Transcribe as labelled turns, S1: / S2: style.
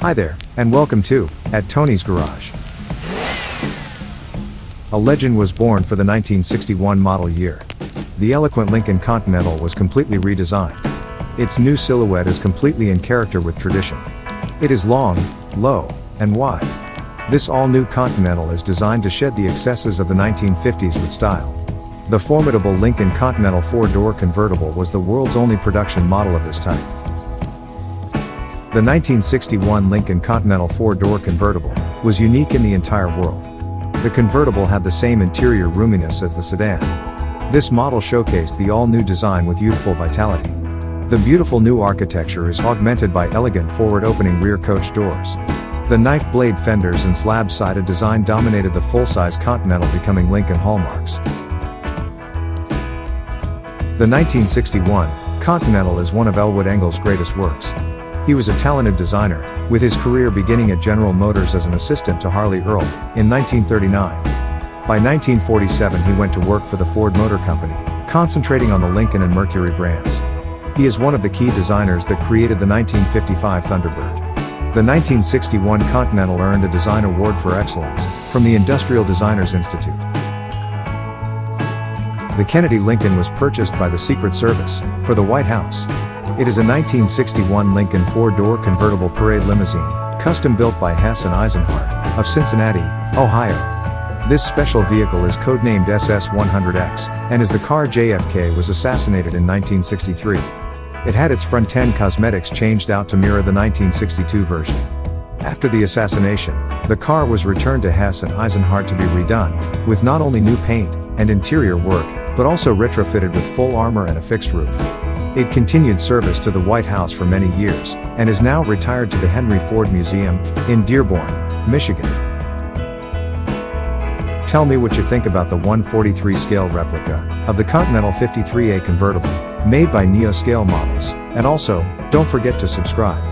S1: Hi there, and welcome to At Tony's Garage. A legend was born for the 1961 model year. The eloquent Lincoln Continental was completely redesigned. Its new silhouette is completely in character with tradition. It is long, low, and wide. This all-new Continental is designed to shed the excesses of the 1950s with style. The formidable Lincoln Continental four-door convertible was the world's only production model of this type. The 1961 Lincoln Continental four-door convertible was unique in the entire world. The convertible had the same interior roominess as the sedan. This model showcased the all-new design with youthful vitality. The beautiful new architecture is augmented by elegant forward-opening rear coach doors. The knife blade fenders and slab-sided design dominated the full-size Continental, becoming Lincoln hallmarks. The 1961 Continental is one of Elwood Engel's greatest works. He was a talented designer, with his career beginning at General Motors as an assistant to Harley Earl in 1939. By 1947 he went to work for the Ford Motor Company, concentrating on the Lincoln and Mercury brands. He is one of the key designers that created the 1955 Thunderbird. The 1961 Continental earned a Design Award for Excellence from the Industrial Designers Institute. The Kennedy Lincoln was purchased by the Secret Service for the White House. It is a 1961 Lincoln four-door convertible parade limousine, custom-built by Hess and Eisenhart of Cincinnati, Ohio. This special vehicle is codenamed SS-100X, and is the car JFK was assassinated in 1963. It had its front end cosmetics changed out to mirror the 1962 version. After the assassination, the car was returned to Hess and Eisenhart to be redone, with not only new paint and interior work, but also retrofitted with full armor and a fixed roof. It continued service to the White House for many years, and is now retired to the Henry Ford Museum, in Dearborn, Michigan. Tell me what you think about the 1/43 scale replica of the Continental 53A convertible, made by Neo Scale Models, and also, don't forget to subscribe.